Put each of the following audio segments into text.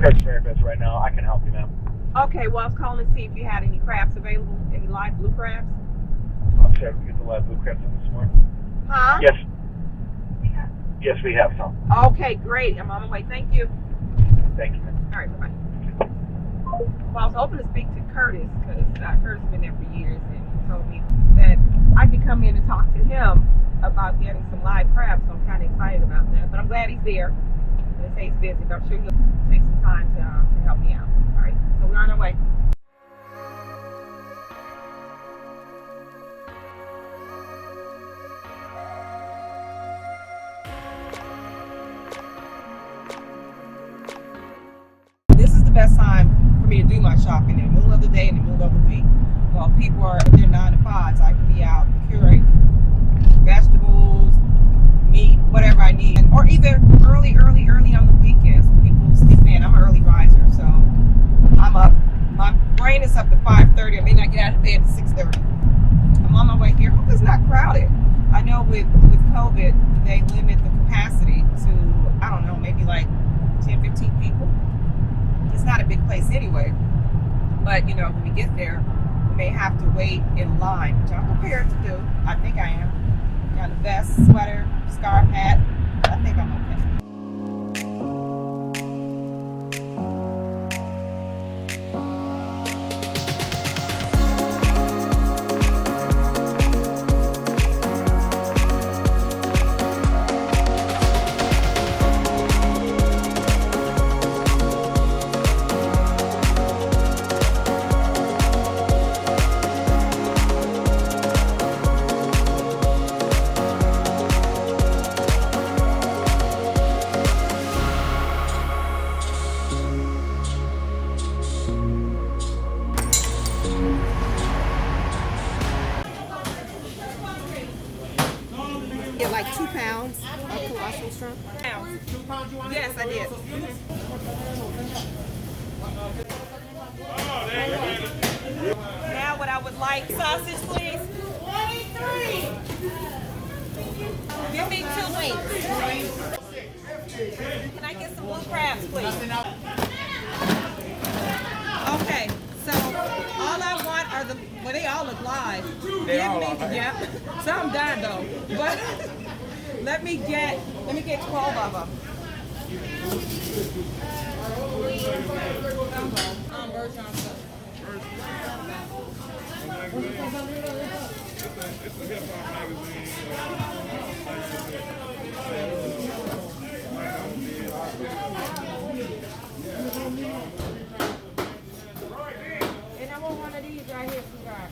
Pittsburgh is right now. I can help you now. Okay, well, I was calling to see if you had any crabs available, any live blue crabs. I'll check if we get the live blue crabs in this morning. Huh? Yes. Yes, we have some. Okay, great. I'm on my way. Thank you. Thank you, man. All right, bye-bye. Well, I was hoping to speak to Curtis because Curtis has been there for years, and he told me that I could come in and talk to him about getting some live crabs, so I'm kind of excited about that. But I'm glad he's there. They say he's busy, but I'm sure he'll take some time to help me out. All right, so we're on our way. This is the best time for me to do my shopping, in the middle of the day and in the middle of the week. While people are at their 9 to 5s, I can be out procuring vegetables, meat, whatever I need, or either early on the weekends. People sleep in. I'm an early riser, so I'm up. My brain is up at 5:30. I may not get out of bed at 6:30. I'm on my way here. Hope it's not crowded. I know with COVID, they limit the capacity to, I don't know, maybe like 10, 15 people. It's not a big place anyway, but you know, when we get there, we may have to wait in line, which I'm prepared to do. I think I am. Got a vest, sweater, scarf, hat. I think I'm okay. Get like 2 pounds of colossal shrimp. Yes, I did. Now what I would like, sausage please. 23. Give me 2 wings. Can I get some blue crabs please? Okay, so all I want are the, well, they all look live. Yeah, some died though, but let me get 12 of them. And I want one of these right here, sweetheart.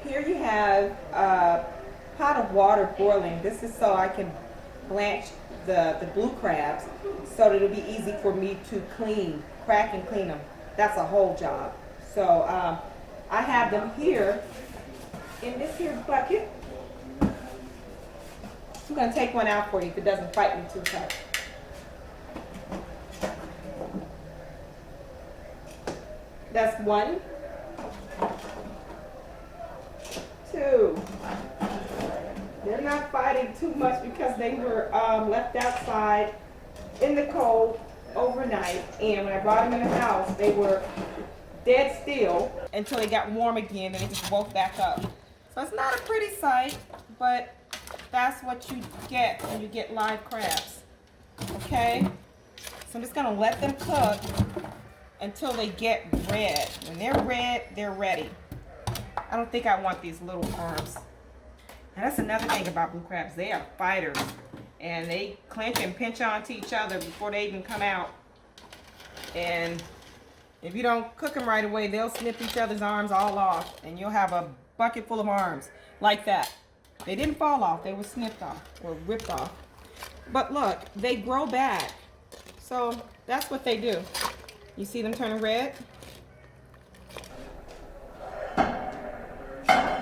Here you have a pot of water boiling. This is so I can blanch the blue crabs so that it'll be easy for me to crack and clean them. That's a whole job. So I have them here in this here bucket. I'm going to take one out for you if it doesn't fight me too tight. That's 1, 2. They're not fighting too much because they were left outside in the cold overnight, and when I brought them in the house, they were dead still until they got warm again, and they just woke back up. So it's not a pretty sight, but that's what you get when you get live crabs. Okay? So I'm just gonna let them cook until they get red. When they're red, they're ready. I don't think I want these little arms. And that's another thing about blue crabs. They are fighters. And they clench and pinch onto each other before they even come out. And if you don't cook them right away, they'll snip each other's arms all off. And you'll have a bucket full of arms like that. They didn't fall off. They were snipped off or ripped off. But look, they grow back. So that's what they do. You see them turning red?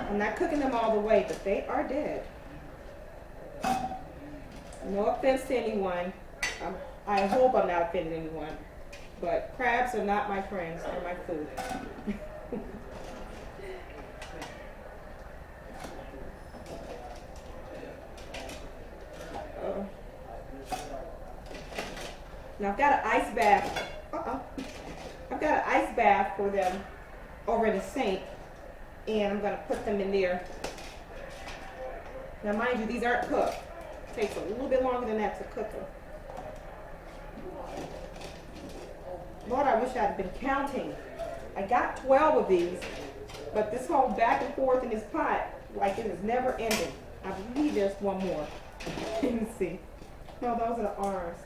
I'm not cooking them all the way, but they are dead. No offense to anyone. I hope I'm not offending anyone. But crabs are not my friends. They're my food. Now I've got an ice bath. I've got an ice bath for them over in the sink. And I'm going to put them in there. Now mind you, these aren't cooked. It takes a little bit longer than that to cook them. Lord, I wish I had been counting. I got 12 of these, but this whole back and forth in this pot, like it is never ending. I believe there's one more. Let me see. No, those are the arms.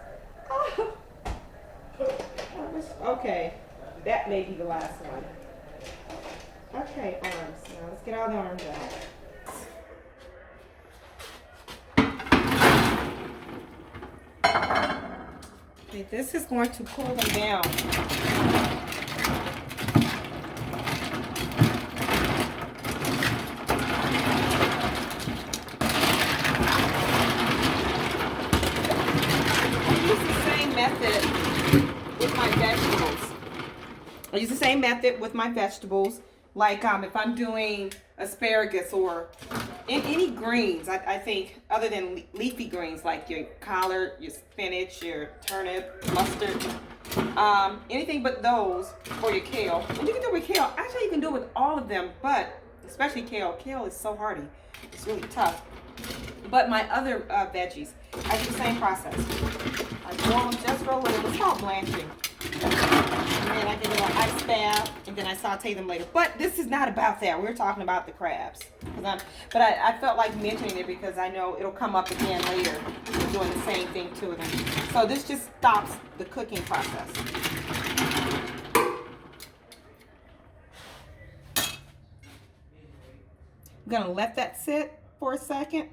Oh. Okay, that may be the last one. Okay, arms. Now let's get all the arms out. Okay, this is going to pull them down. I use the same method with my vegetables. I use the same method with my vegetables. Like if I'm doing asparagus or in any greens, I think other than leafy greens like your collard, your spinach, your turnip, mustard, anything but those, or your kale. And you can do it with kale. Actually, you can do it with all of them, but especially kale. Kale is so hardy. It's really tough. But my other veggies, I do the same process. I boil them just for a little. It's called blanching. And then I get a little ice bath, and then I saute them later. But this is not about that. We're talking about the crabs. But I felt like mentioning it because I know it'll come up again later. We're doing the same thing to them. So this just stops the cooking process. I'm going to let that sit for a second.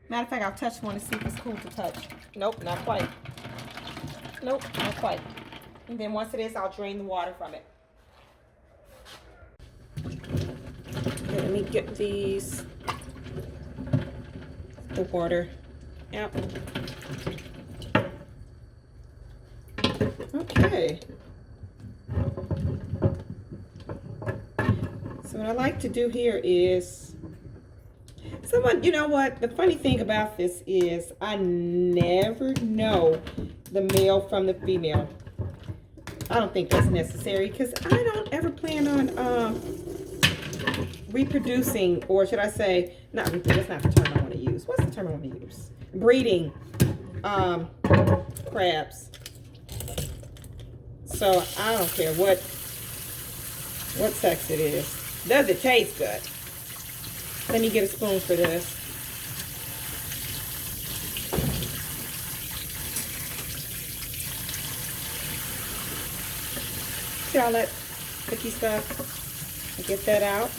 Matter of fact, I'll touch one to see if it's cool to touch. Nope, not quite. Nope, not quite. And then once it is, I'll drain the water from it. Okay, let me get the water out. Okay. So what I like to do here is, you know what? The funny thing about this is I never know the male from the female. I don't think that's necessary because I don't ever plan on reproducing, or should I say, not reproducing, that's not the term I want to use. What's the term I want to use? Breeding crabs. So I don't care what sex it is. Does it taste good? Let me get a spoon for this. See all that sticky stuff? I get that out.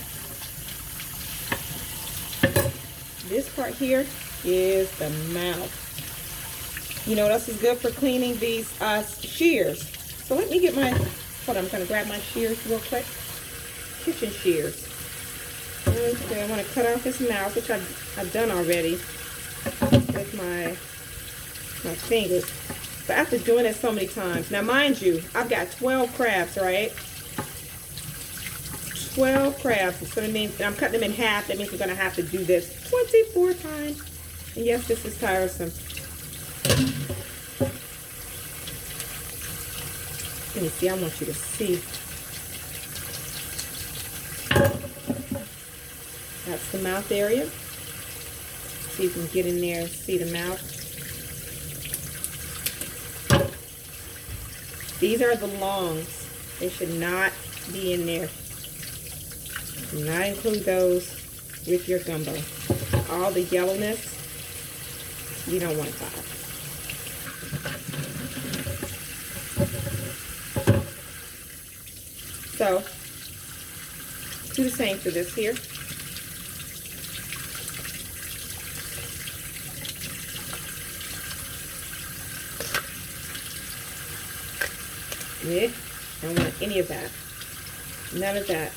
This part here is the mouth. You know what else is good for cleaning these shears? So let me get my, hold on, I'm going to grab my shears real quick. Kitchen shears. Okay, I want to cut off his mouth, which I've done already with my fingers. But after doing it so many times, now mind you, I've got 12 crabs, right? 12 crabs. So that means I'm cutting them in half. That means we're going to have to do this 24 times. And yes, this is tiresome. Let me see. I want you to see. That's the mouth area. See if we can get in there and see the mouth. These are the longs. They should not be in there. Do not include those with your gumbo. want all the yellowness. You don't want that. So, do the same for this here. Yeah, I don't want any of that. None of that.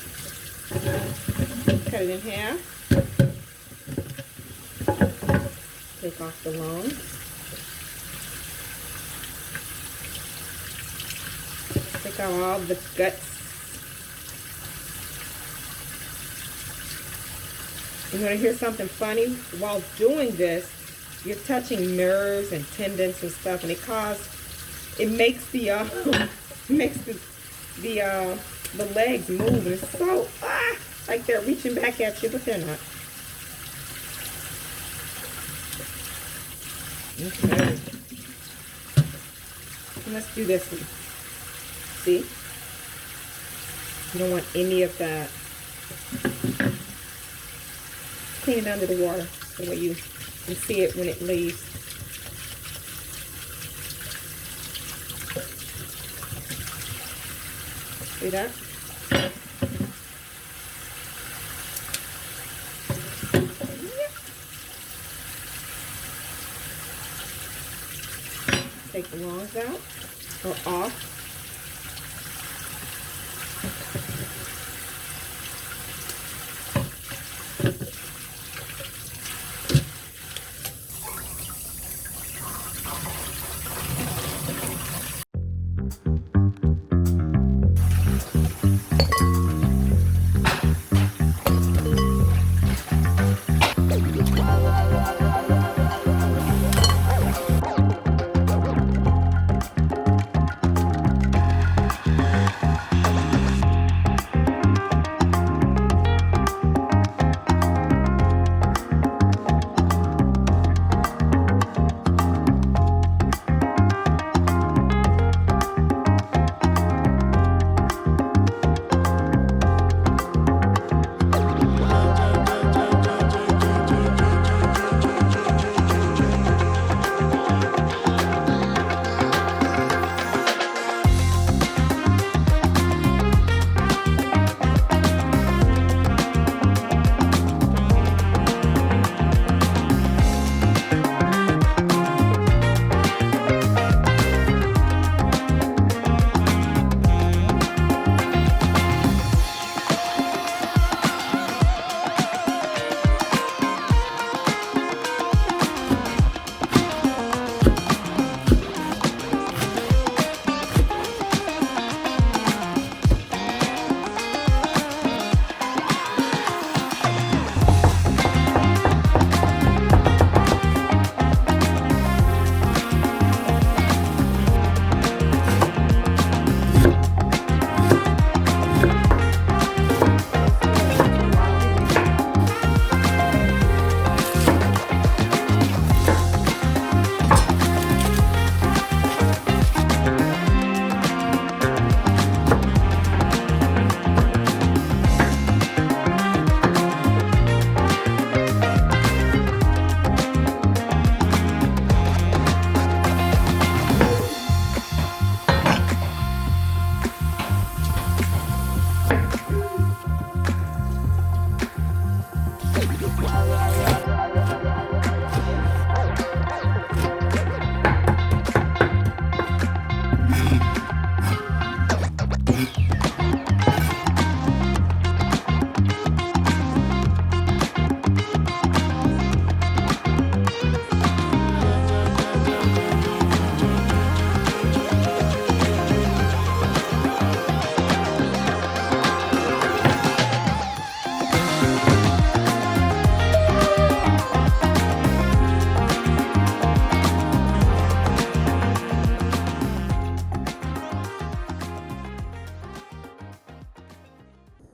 Cut it in half. Take off the loam. Take out all the guts. You're going to hear something funny. While doing this, you're touching nerves and tendons and stuff, and it makes the the legs move, and it's so like they're reaching back at you, but they're not. Okay. And let's do this one. See? You don't want any of that. Clean it under the water so that way you can see it when it leaves. See that? Take the longs out or off.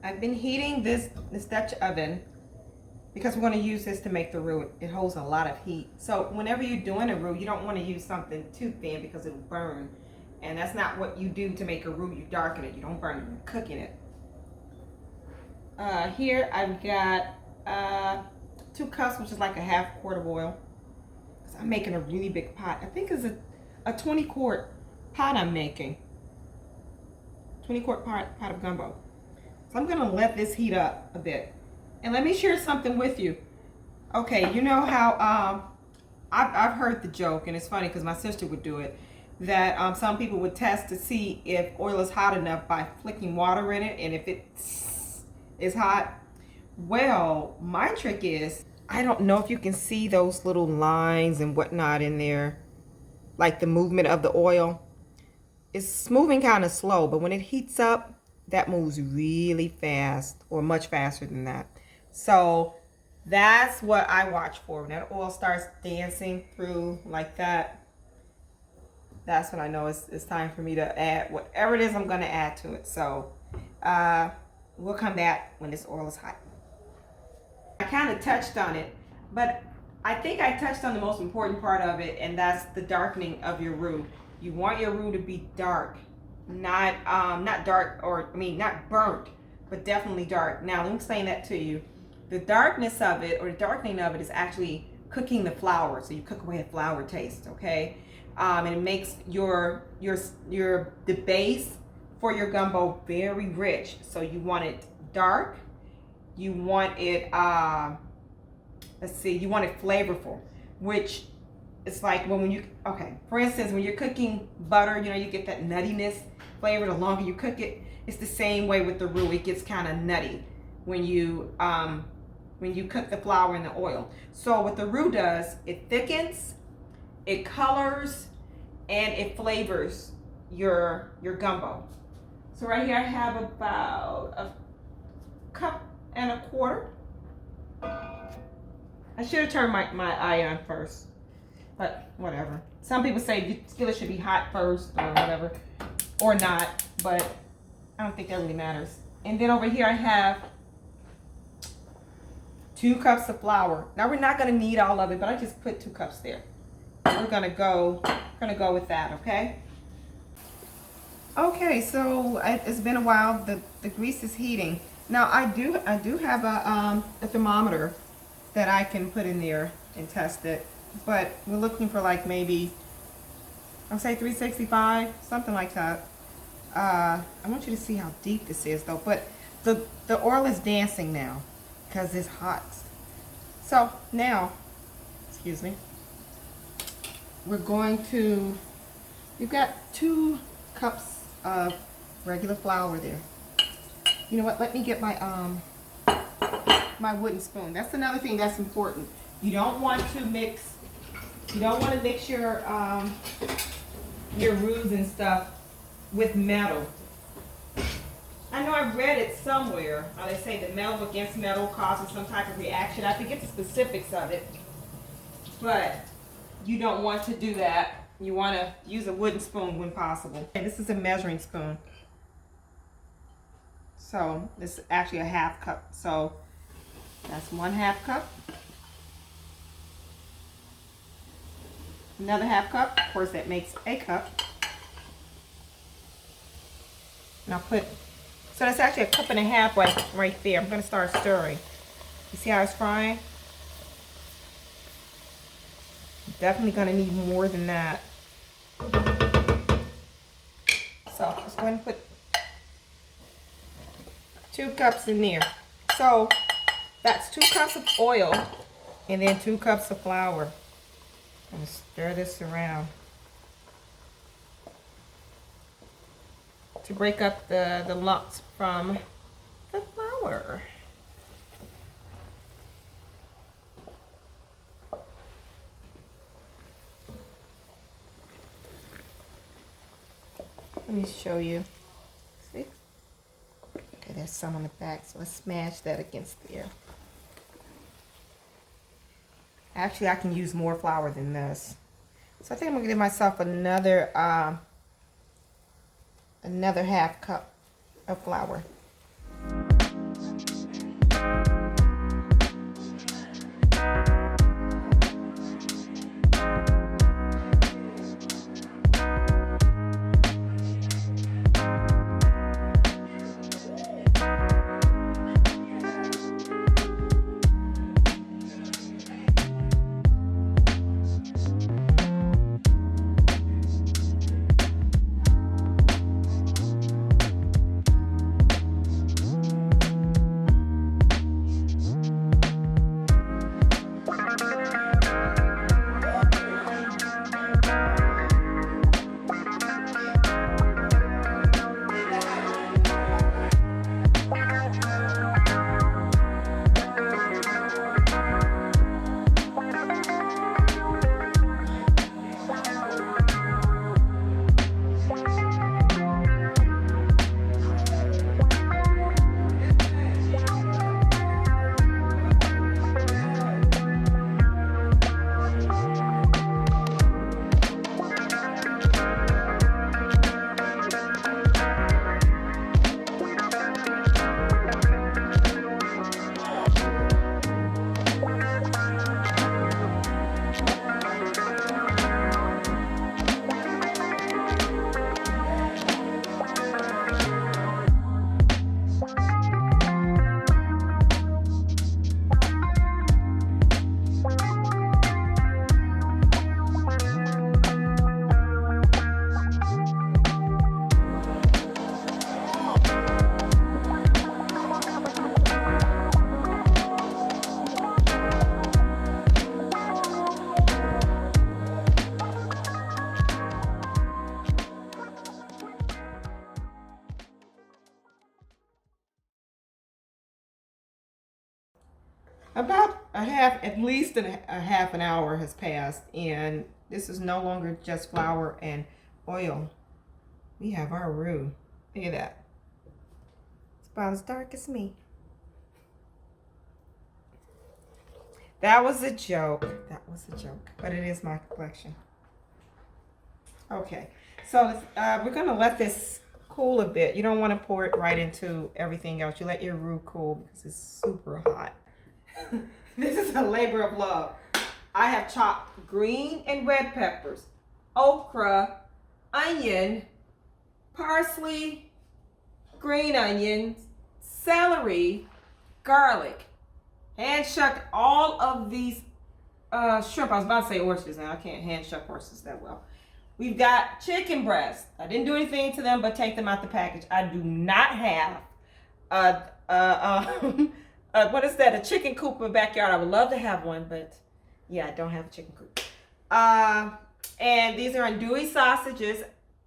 I've been heating this Dutch oven because we're going to use this to make the roux. It holds a lot of heat. So whenever you're doing a roux, you don't want to use something too thin because it'll burn. And that's not what you do to make a roux. You darken it. You don't burn it. You're cooking it. Here I've got 2 cups, which is like a half quart of oil. Because I'm making a really big pot. I think it's a 20-quart pot I'm making. 20-quart pot of gumbo. So I'm gonna let this heat up a bit. And let me share something with you. Okay, you know how I've heard the joke, and it's funny because my sister would do it, that some people would test to see if oil is hot enough by flicking water in it, and if it is hot. Well, my trick is, I don't know if you can see those little lines and whatnot in there, like the movement of the oil. It's moving kind of slow, but when it heats up, that moves really fast, or much faster than that. So that's what I watch for. When that oil starts dancing through like that, that's when I know it's time for me to add whatever it is I'm going to add to it. So we'll come back when this oil is hot. I kind of touched on it, but I think I touched on the most important part of it, and that's the darkening of your roux. You want your roux to be dark, not dark, or I mean not burnt, but definitely dark. Now let me explain that to you. The darkness of it, or the darkening of it, is actually cooking the flour. So you cook away the flour taste, okay? And it makes the base for your gumbo very rich. So you want it dark. You want it you want it flavorful, which it's like when you, okay, for instance, when you're cooking butter, you know, you get that nuttiness flavor. The longer you cook it, it's the same way with the roux. It gets kind of nutty when you cook the flour in the oil. So what the roux does, it thickens, it colors, and it flavors your gumbo. So right here I have about a cup and a quarter. I should have turned my eye on first, but whatever. Some people say the skillet should be hot first or whatever, or not, but I don't think that really matters. And then over here I have 2 cups of flour. Now we're not gonna need all of it, but I just put 2 cups there. We're gonna go with that, okay? Okay, so it's been a while. The grease is heating. Now I do have a thermometer that I can put in there and test it, but we're looking for like maybe, I'll say 365, something like that. I want you to see how deep this is though, but the oil is dancing now because it's hot. So now, excuse me, we've got 2 cups of regular flour there. You know what, let me get my my wooden spoon. That's another thing that's important. You don't want to mix your roux and stuff with metal. I know I've read it somewhere. They say that metal against metal causes some type of reaction. I forget the specifics of it, but you don't want to do that. You want to use a wooden spoon when possible. And this is a measuring spoon. So this is actually a half cup. So that's 1/2 cup. Another half cup. Of course, that makes a cup. And I'll put, so that's actually 1.5 cups right there. I'm going to start stirring. You see how it's frying? Definitely going to need more than that. So let's go ahead and put 2 cups in there. So that's 2 cups of oil and then 2 cups of flour. I'm going to stir this around to break up the lumps from the flour. Let me show you. See? Okay, there's some on the back, so let's smash that against there. Actually, I can use more flour than this. So I think I'm gonna give myself another 1/2 cup of flour. About at least a half an hour has passed, and this is no longer just flour and oil. We have our roux. Look at that. It's about as dark as me. That was a joke. That was a joke, but it is my collection. Okay, so we're gonna let this cool a bit. You don't want to pour it right into everything else. You let your roux cool because it's super hot. This is a labor of love. I have chopped green and red peppers, okra, onion, parsley, green onions, celery, garlic, hand shucked all of these shrimp. I was about to say oysters now. I can't hand shuck oysters that well. We've got chicken breasts. I didn't do anything to them but take them out the package. I do not have what is that? A chicken coop in the backyard. I would love to have one, but yeah, I don't have a chicken coop. And these are andouille sausages.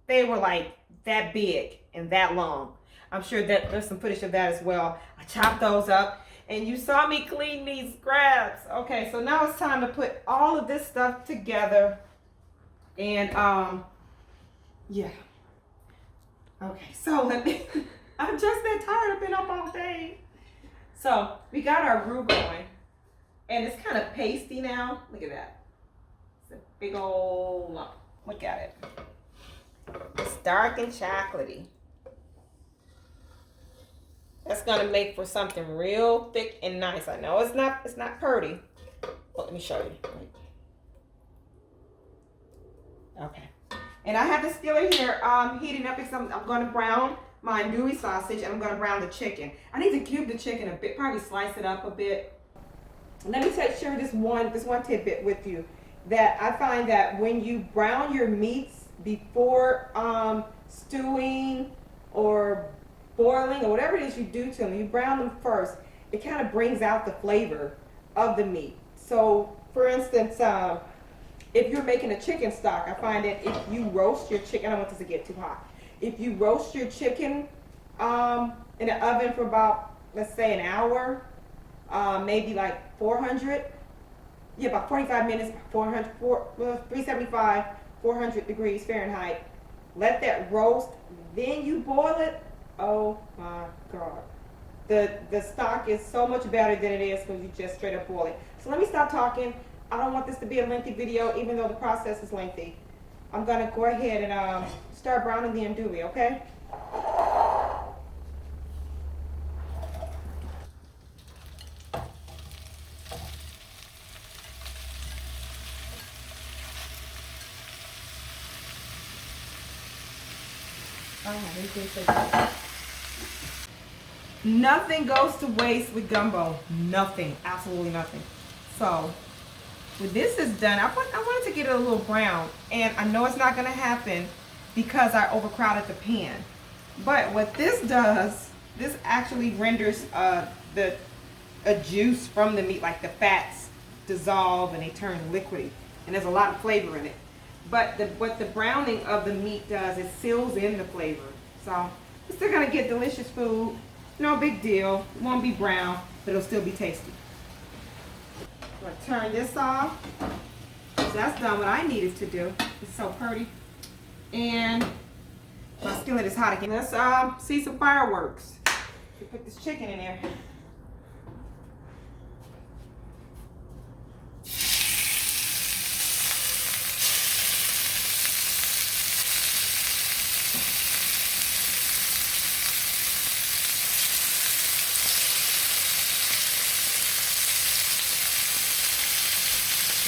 They were like that big and that long. I'm sure that there's some footage of that as well. I chopped those up, and you saw me clean these scraps. Okay, so now it's time to put all of this stuff together. And yeah. Okay, so let me. I'm just that tired. I've been up all day. So we got our roux going, and it's kind of pasty now. Look at that. It's a big old lump. Look at it. It's dark and chocolatey. That's gonna make for something real thick and nice. I know it's not pretty, but let me show you. Okay. And I have the skillet here heating up because I'm going to brown my andouille sausage, and I'm going to brown the chicken. I need to cube the chicken a bit, probably slice it up a bit. Let me share this one tidbit with you, that I find that when you brown your meats before stewing or boiling or whatever it is you do to them, you brown them first, it kind of brings out the flavor of the meat. So for instance, if you're making a chicken stock, I find that if you roast your chicken, I don't want this to get too hot. If you roast your chicken in the oven for about, let's say, an hour, maybe like 400, yeah, about 45 minutes, 375, 400 degrees Fahrenheit. Let that roast, then you boil it. Oh my God. The stock is so much better than it is when you just straight up boil it. So let me stop talking. I don't want this to be a lengthy video, even though the process is lengthy. I'm gonna go ahead and start browning the andouille, okay? Nothing goes to waste with gumbo. Nothing, absolutely nothing. So when this is done, I wanted to get it a little brown, and I know it's not going to happen because I overcrowded the pan. But what this does, this actually renders a juice from the meat, like the fats dissolve and they turn liquidy, and there's a lot of flavor in it. But what the browning of the meat does, it seals in the flavor. So we're still going to get delicious food. No big deal. It won't be brown, but it'll still be tasty. I'm going to turn this off. So that's done what I needed to do. It's so pretty. And my skillet is hot again. Let's see some fireworks. We put this chicken in there.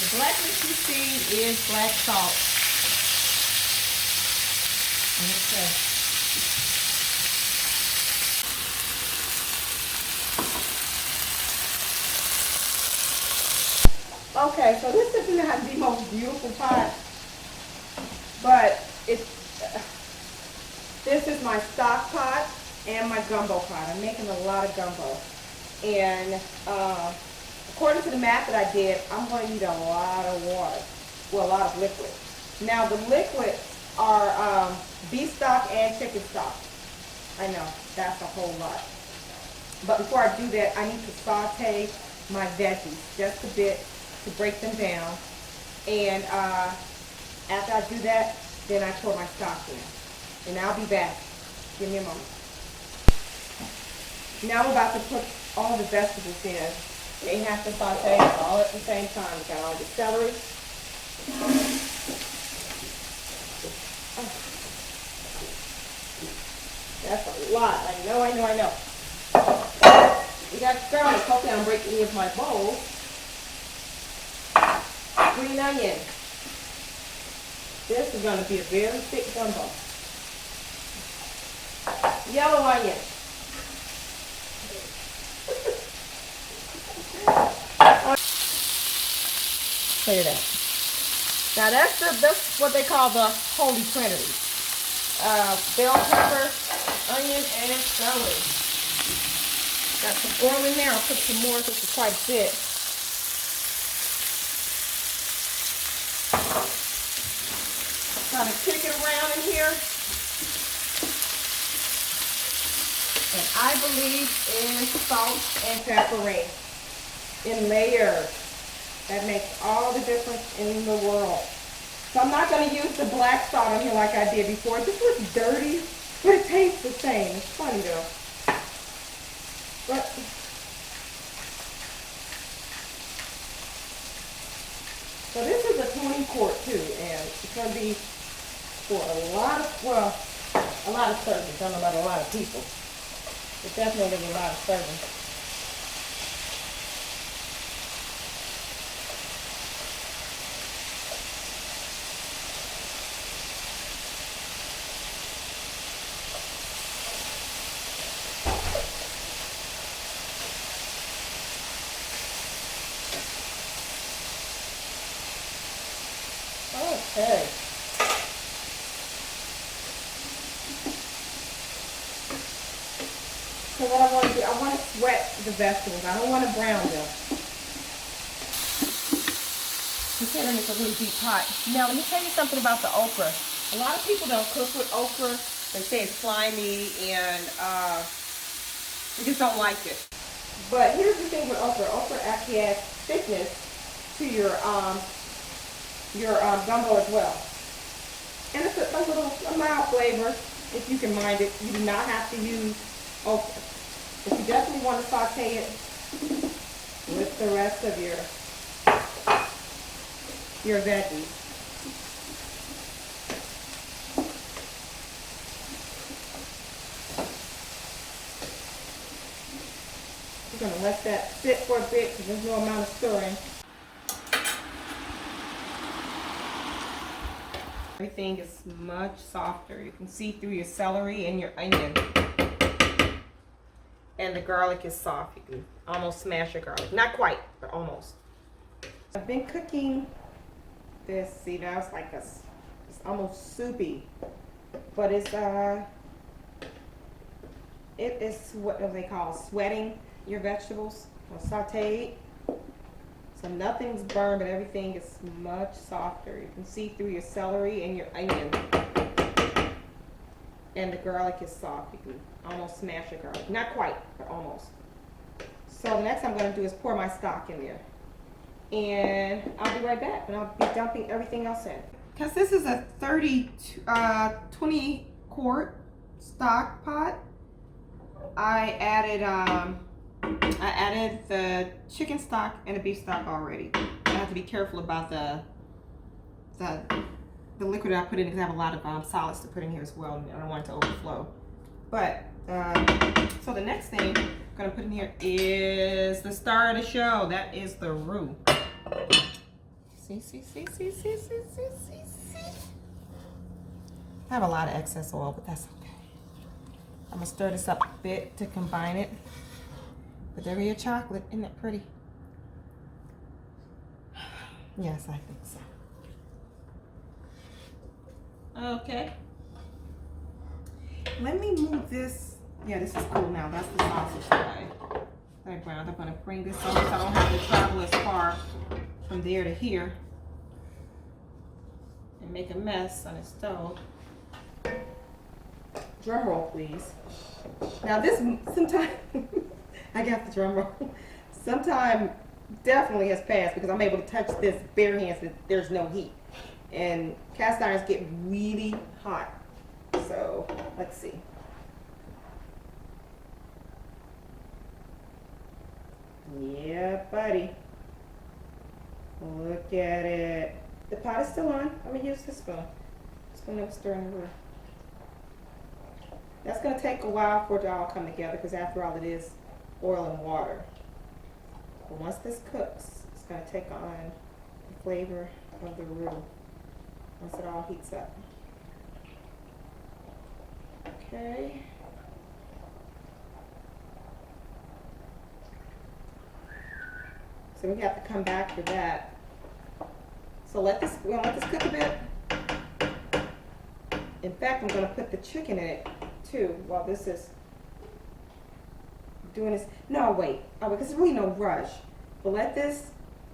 The blackness you see is black salt. Okay, so this is not the most beautiful pot, but this is my stock pot and my gumbo pot. I'm making a lot of gumbo, and according to the math that I did, I'm going to need a lot of water, well, a lot of liquid. Now the liquids are beef stock and chicken stock. I know, that's a whole lot. But before I do that, I need to saute my veggies just a bit to break them down. And after I do that, then I pour my stock in. And I'll be back. Give me a moment. Now I'm about to put all the vegetables in. They have to saute all at the same time. We got all the celery. Oh. That's a lot. I know. We got garlic. Hopefully I'm breaking any of my bowls. Green onion. This is going to be a very thick gumbo. Yellow onion. Look at that. Now that's what they call the Holy Trinity. Bell pepper, onion, and celery. Got some oil in there. I'll put some more because it's quite a bit. Kind of kick it around in here. And I believe in salt and pepper in layers. That makes all the difference in the world. So I'm not going to use the black salt on here like I did before. This looks dirty, but it tastes the same. It's funny though. But so this is a 20 quart too, and it's going to be for a lot of servings. I don't know about a lot of people, but definitely a lot of servings. Okay. So what I want to do, I want to sweat the vegetables. I don't want to brown them. Considering it's a really deep pot. Now let me tell you something about the okra. A lot of people don't cook with okra. They say it's slimy and they just don't like it. But here's the thing with okra. Okra actually adds thickness to your gumbo as well. And it's a mild flavor if you can mind it. You do not have to use okra. But you definitely want to saute it with the rest of your veggies. We're going to let that sit for a bit because there's no amount of stirring. Everything is much softer. You can see through your celery and your onion. And the garlic is soft. You can almost smash your garlic. Not quite, but almost. I've been cooking this. See, now it's like it's almost soupy. But it is what they call sweating your vegetables or sauteed. So nothing's burned, but everything is much softer. You can see through your celery and your onion. And the garlic is soft. You can almost smash your garlic. Not quite, but almost. So the next thing I'm going to do is pour my stock in there. And I'll be right back, and I'll be dumping everything else in. Because this is a 20 quart stock pot, I added the chicken stock and the beef stock already. I have to be careful about the liquid I put in because I have a lot of solids to put in here as well, and I don't want it to overflow. But so the next thing I'm gonna put in here is the star of the show. That is the roux. See. I have a lot of excess oil, but that's okay. I'm gonna stir this up a bit to combine it. But there is chocolate. Isn't that pretty? Yes, I think so. Okay. Let me move this. Yeah, this is cool now. That's the sausage background. I'm going to bring this over so I don't have to travel as far from there to here and make a mess on the stove. Drum roll, please. Now this, sometimes, I got the drum roll. Sometime definitely has passed because I'm able to touch this bare hands that there's no heat. And cast irons get really hot. So let's see. Yeah, buddy. Look at it. The pot is still on. I'm gonna use this spoon. Spoon that was stirring the roux. That's gonna take a while for it to all come together because after all it is oil and water. But once this cooks, it's gonna take on the flavor of the roux once it all heats up. Okay. So we have to come back to that. So we're gonna let this cook a bit. In fact, I'm gonna put the chicken in it too while this is doing this. No, wait, because there's really no rush. But let this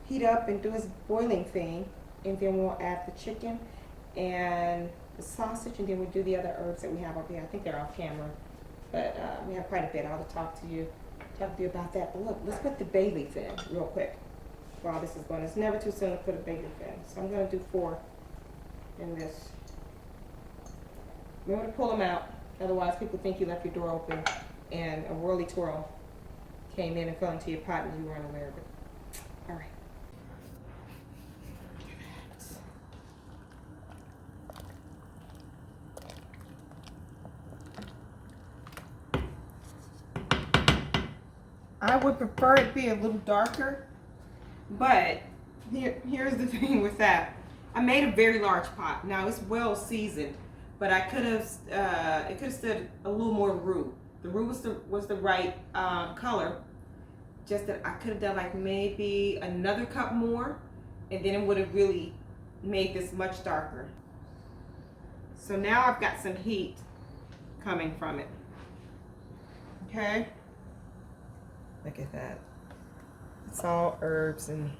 heat up and do its boiling thing, and then we'll add the chicken and the sausage, and then we'll do the other herbs that we have over here. I think they're off camera, but we have quite a bit. I'll talk to you about that. But look, let's put the bay leaf in real quick while this is going. It's never too soon to put a bay leaf in. So I'm going to do 4 in this. Remember to pull them out, otherwise people think you left your door open and a whirly twirl came in and fell into your pot and you weren't aware of it. All right. I would prefer it be a little darker, but here's the thing with that. I made a very large pot. Now it's well seasoned, but I could have it could have stood a little more roux. The roux was the right color. Just that I could have done like maybe another cup more, and then it would have really made this much darker. So now I've got some heat coming from it. Okay. Look at that. It's all herbs and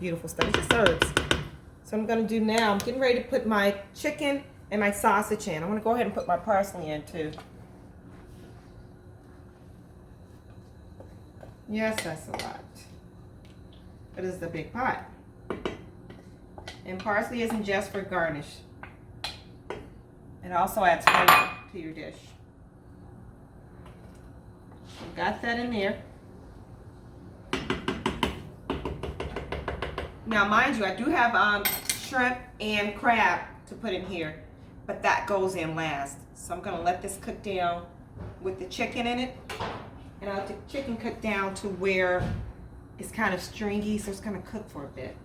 beautiful stuff. It's just herbs. So I'm gonna do now, I'm getting ready to put my chicken and my sausage in. I'm gonna go ahead and put my parsley in too. Yes, that's a lot. But it's a big pot. And parsley isn't just for garnish. It also adds flavor to your dish. So got that in there. Now, mind you, I do have shrimp and crab to put in here, but that goes in last. So I'm gonna let this cook down with the chicken in it. And I'll let the chicken cook down to where it's kind of stringy, so it's gonna cook for a bit.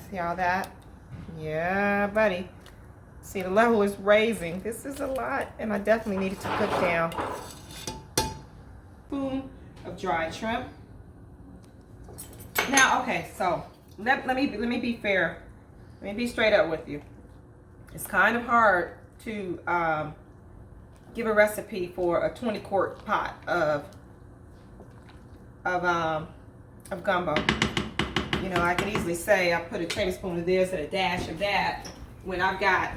See all that? Yeah, buddy. See, the level is raising. This is a lot, and I definitely need it to cook down. Spoon of dried shrimp. Now, okay, so let me be fair. Let me be straight up with you. It's kind of hard to give a recipe for a 20-quart pot of gumbo. You know, I could easily say I put a tablespoon of this and a dash of that when I've got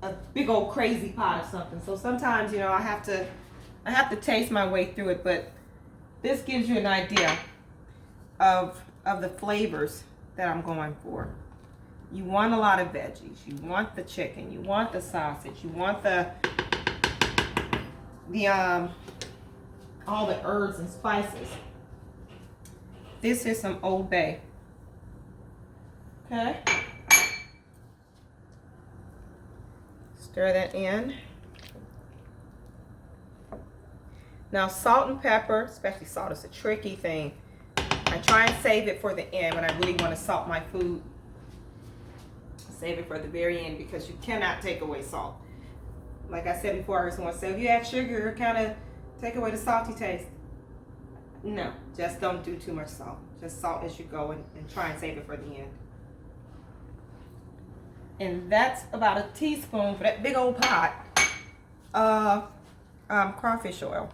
a big old crazy pot of something. So sometimes, you know, I have to taste my way through it, but this gives you an idea of the flavors that I'm going for. You want a lot of veggies. You want the chicken. You want the sausage. You want all the herbs and spices. This is some Old Bay. Okay. Stir that in. Now, salt and pepper, especially salt, is a tricky thing. I try and save it for the end when I really want to salt my food. Save it for the very end because you cannot take away salt. Like I said before, I heard someone say, if you add sugar, it kind of take away the salty taste. No, just don't do too much salt. Just salt as you go and try and save it for the end. And that's about a teaspoon for that big old pot of crawfish oil.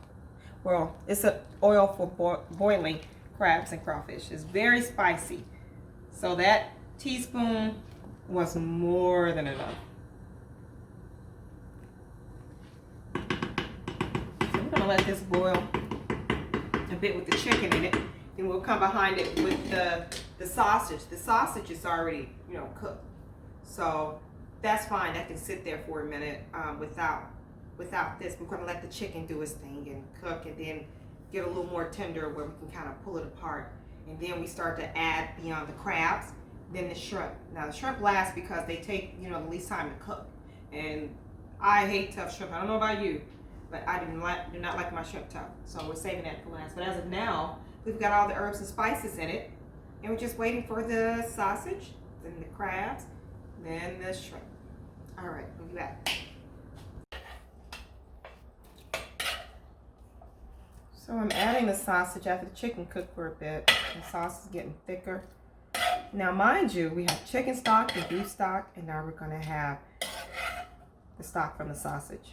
Well, it's an oil for boiling crabs and crawfish. It's very spicy. So that teaspoon was more than enough. gonna let this boil a bit with the chicken in it. Then we'll come behind it with the sausage. The sausage is already, you know, cooked. So that's fine. That can sit there for a minute without this. We're gonna let the chicken do its thing and cook, and then get a little more tender where we can kind of pull it apart. And then we start to add beyond the crabs, then the shrimp. Now the shrimp last because they take, you know, the least time to cook. And I hate tough shrimp. I don't know about you, but I do not like my shrimp tough. So we're saving that for last. But as of now, we've got all the herbs and spices in it, and we're just waiting for the sausage, then the crabs, then the shrimp. All right, we'll be back. So I'm adding the sausage after the chicken cooked for a bit. The sauce is getting thicker. Now, mind you, we have chicken stock and beef stock, and now we're gonna have the stock from the sausage.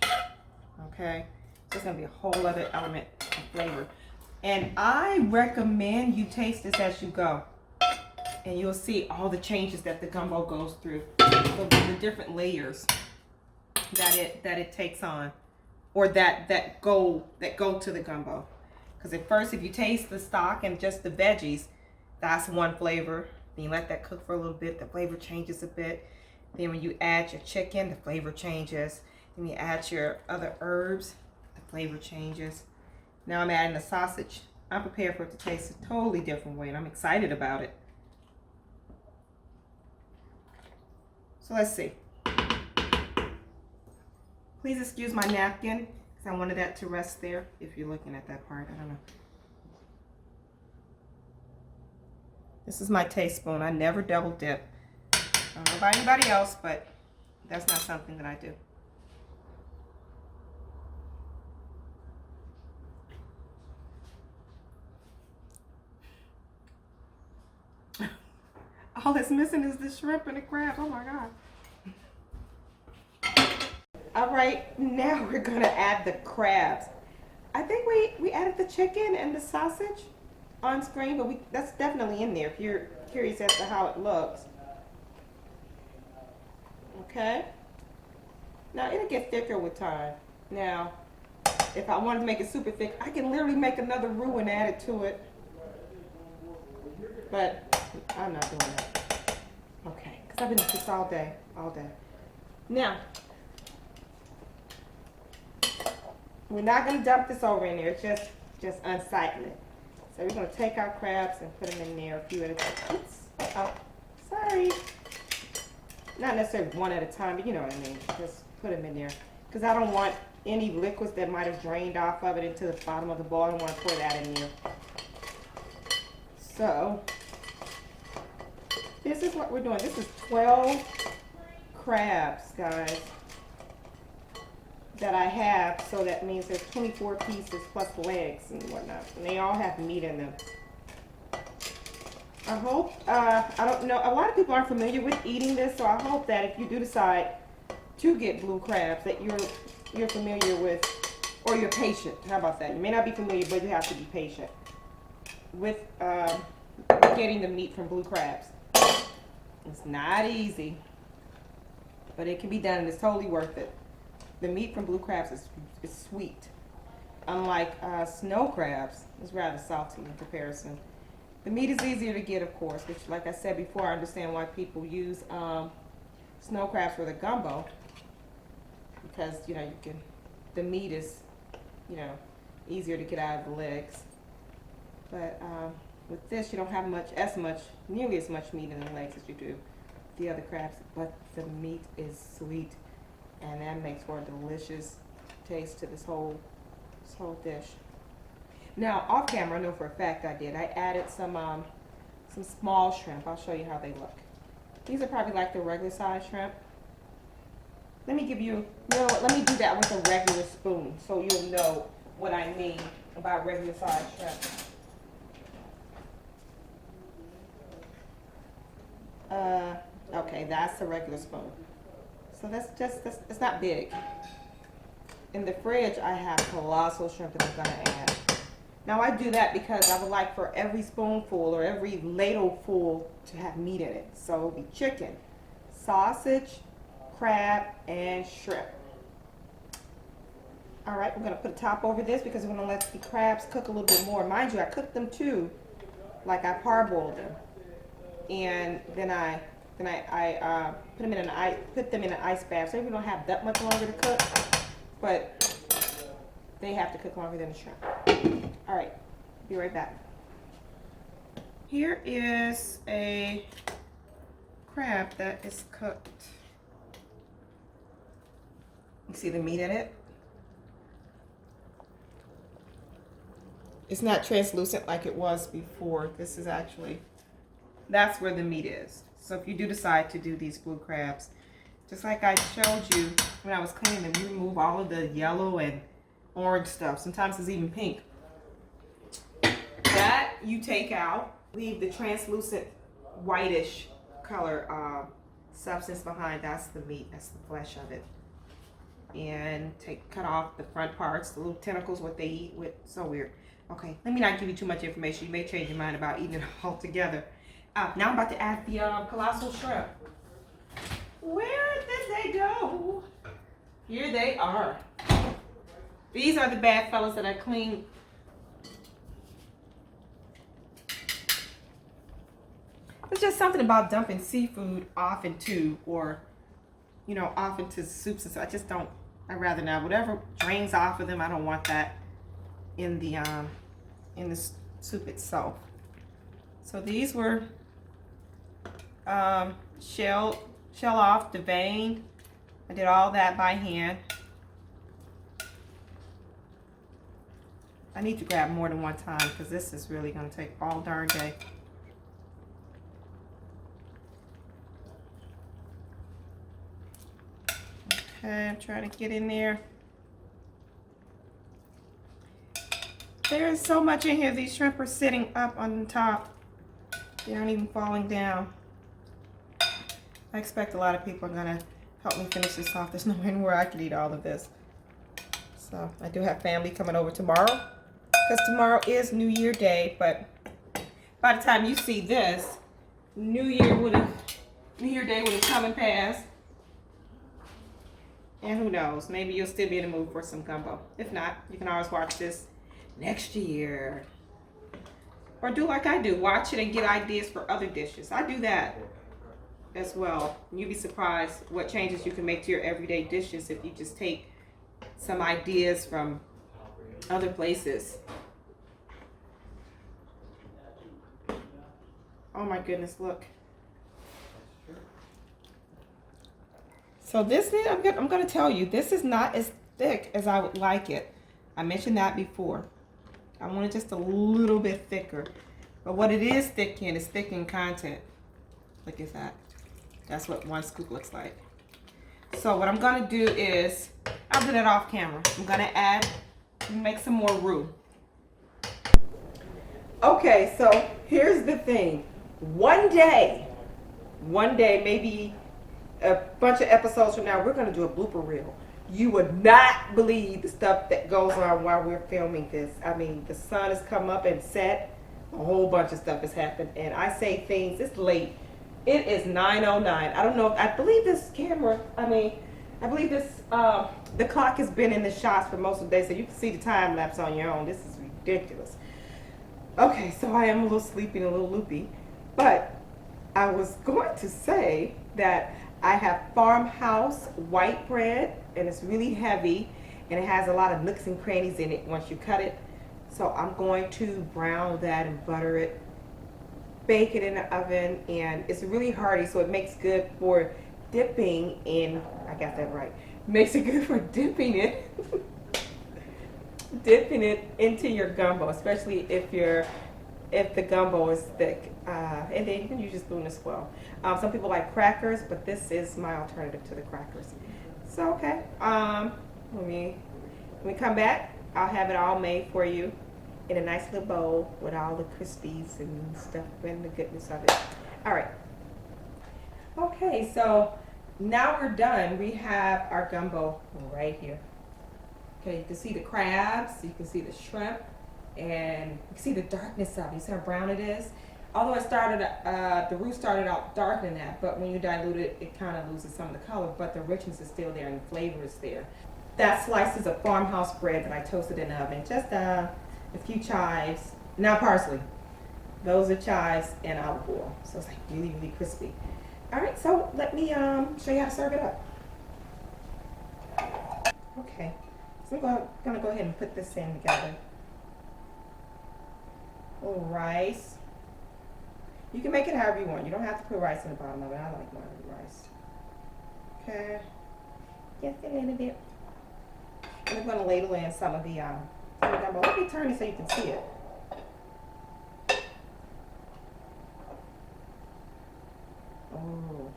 Okay, so it's gonna be a whole other element of flavor. And I recommend you taste this as you go, and you'll see all the changes that the gumbo goes through, the different layers that it takes on, or that go to the gumbo. Because at first, if you taste the stock and just the veggies, that's one flavor. Then you let that cook for a little bit, the flavor changes a bit. Then when you add your chicken, the flavor changes. Then you add your other herbs, the flavor changes. Now I'm adding the sausage. I'm prepared for it to taste a totally different way, and I'm excited about it. So let's see. Please excuse my napkin, because I wanted that to rest there. If you're looking at that part, I don't know. This is my tablespoon. I never double dip. I don't know about anybody else, but that's not something that I do. All that's missing is the shrimp and the crab. Oh my God. All right, now we're gonna add the crabs. I think we added the chicken and the sausage on screen, but that's definitely in there if you're curious as to how it looks. Okay. Now it'll get thicker with time. Now, if I wanted to make it super thick, I can literally make another roux and add it to it. But I'm not doing that. Okay, because I've been at this all day. Now, we're not going to dump this over in there. It's just unsightly. So we're going to take our crabs and put them in there a few at a time. Oops. Oh, sorry. Not necessarily one at a time, but you know what I mean. Just put them in there. Because I don't want any liquids that might have drained off of it into the bottom of the bowl. I don't want to pour that in there. So, this is what we're doing. This is 12 crabs, guys, that I have. So that means there's 24 pieces plus legs and whatnot. And they all have meat in them. I hope, I don't know, a lot of people aren't familiar with eating this, so I hope that if you do decide to get blue crabs, that you're familiar with, or you're patient. How about that? You may not be familiar, but you have to be patient with getting the meat from blue crabs. It's not easy, but it can be done, and it's totally worth it. The meat from blue crabs is sweet. Unlike snow crabs, it's rather salty in comparison. The meat is easier to get, of course, which, like I said before, I understand why people use snow crabs for the gumbo, because, you know, the meat is, you know, easier to get out of the legs. But with this, you don't have nearly as much meat in the legs as you do the other crabs, but the meat is sweet, and that makes for a delicious taste to this whole dish. Now, off camera, I know for a fact I did. I added some small shrimp. I'll show you how they look. These are probably like the regular size shrimp. Let me give you, let me do that with a regular spoon so you'll know what I mean about regular size shrimp. Okay, that's the regular spoon. So it's not big. In the fridge, I have colossal shrimp that I'm gonna add. Now I do that because I would like for every spoonful or every ladleful to have meat in it. So it'll be chicken, sausage, crab, and shrimp. All right, we're gonna put a top over this because we're gonna let the crabs cook a little bit more. Mind you, I cooked them too, like I parboiled them, and then I put them in an ice bath. So we don't have that much longer to cook, but they have to cook longer than the shrimp. All right, be right back. Here is a crab that is cooked. You see the meat in it? It's not translucent like it was before. This is actually, that's where the meat is. So if you do decide to do these blue crabs, just like I showed you when I was cleaning them, you remove all of the yellow and orange stuff. Sometimes it's even pink. That you take out, leave the translucent whitish color substance behind. That's the meat, that's the flesh of it. And cut off the front parts, the little tentacles, what they eat with. So weird. Okay, let me not give you too much information. You may change your mind about eating it all together. Now I'm about to add the colossal shrimp. Where did they go? Here they are. These are the bad fellas that I cleaned. It's just something about dumping seafood off into, or, you know, off into soups and stuff. I just don't, I'd rather not. Whatever drains off of them, I don't want that in the soup itself. So these were shell off, deveined. I did all that by hand. I need to grab more than one time because this is really going to take all darn day. Okay, I'm trying to get in there. There is so much in here. These shrimp are sitting up on the top. They aren't even falling down. I expect a lot of people are gonna help me finish this off. There's no way I could eat all of this. So I do have family coming over tomorrow, because tomorrow is New Year Day. But by the time you see this, New Year Day would have come and passed. And who knows, maybe you'll still be in the mood for some gumbo. If not, you can always watch this next year. Or do like I do, watch it and get ideas for other dishes. I do that as well. You'd be surprised what changes you can make to your everyday dishes if you just take some ideas from other places. Oh my goodness, look. So this is, I'm going to tell you, this is not as thick as I would like it. I mentioned that before. I want it just a little bit thicker. But what it is thick in is thick in content. Look at that. That's what one scoop looks like. So what I'm going to do is, I'll do that off camera. I'm going to make some more roux. Okay, so here's the thing. One day, maybe a bunch of episodes from now, we're going to do a blooper reel. You would not believe the stuff that goes on while we're filming this. I mean, the sun has come up and set. A whole bunch of stuff has happened. And I say things, it's late. It is 9:09. I don't know, I believe this camera, I believe this, the clock has been in the shots for most of the day, so you can see the time lapse on your own. This is ridiculous. Okay, so I am a little sleepy and a little loopy. But I was going to say that I have farmhouse white bread, and it's really heavy, and it has a lot of nooks and crannies in it once you cut it. So I'm going to brown that and butter it, bake it in the oven, and it's really hearty, so it makes good for dipping in, I got that right, makes it good for dipping it into your gumbo, especially if the gumbo is thick. And then you can use your spoon as well. Some people like crackers, but this is my alternative to the crackers. So, okay. When we come back, I'll have it all made for you in a nice little bowl with all the crispies and stuff and the goodness of it. All right. Okay, so now we're done. We have our gumbo right here. Okay, you can see the crabs, you can see the shrimp, and you can see the darkness of it. You see how brown it is? Although the roux started out darker than that, but when you dilute it, it kind of loses some of the color, but the richness is still there and the flavor is there. That's slices of farmhouse bread that I toasted in the oven. Just a few chives, not parsley. Those are chives and olive oil. So it's like really, really crispy. All right, so let me show you how to serve it up. Okay, so I'm gonna go ahead and put this in together. A little rice. You can make it however you want. You don't have to put rice in the bottom of it. I like mine with rice. Okay, just a little bit. And I'm gonna ladle in some of the gumbo. Let me turn it so you can see it. Oh.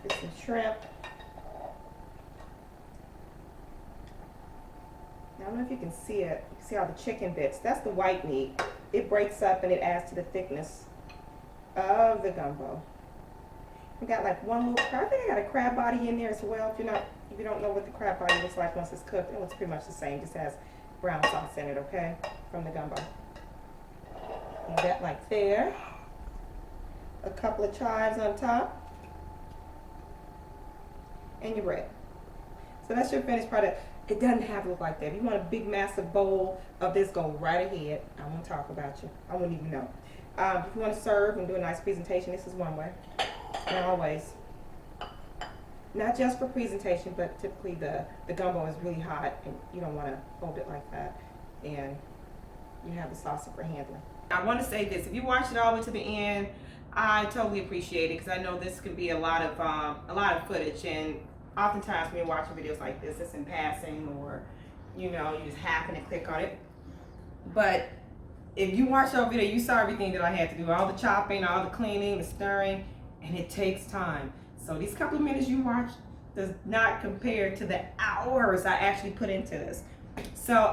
Get some shrimp. I don't know if you can see it. You can see all the chicken bits. That's the white meat. It breaks up and it adds to the thickness of the gumbo. We got like one little crab. I think I got a crab body in there as well. If you don't know what the crab body looks like once it's cooked, it looks pretty much the same. Just has brown sauce in it, okay? From the gumbo. Leave that like there. A couple of chives on top. And your bread. So that's your finished product. It doesn't have to look like that. If you want a big massive bowl of this, go right ahead. I won't talk about you. I wouldn't even know. If you want to serve and do a nice presentation, this is one way. And always, not just for presentation, but typically the gumbo is really hot and you don't want to hold it like that. And you have the saucer for handling. I want to say this, if you watched it all the way to the end, I totally appreciate it because I know this can be a lot of footage, and oftentimes when you're watching videos like this, it's in passing or you just happen to click on it. But if you watched our video, you saw everything that I had to do, all the chopping, all the cleaning, the stirring, and it takes time. So these couple of minutes you watched does not compare to the hours I actually put into this. So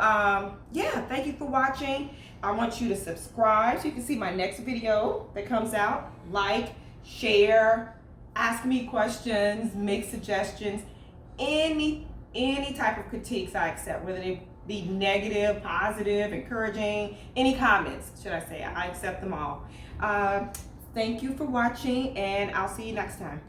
yeah, thank you for watching. I want you to subscribe so you can see my next video that comes out. Like, share, ask me questions, make suggestions, any type of critiques I accept, whether they be negative, positive, encouraging, any comments, should I say. I accept them all. Thank you for watching, and I'll see you next time.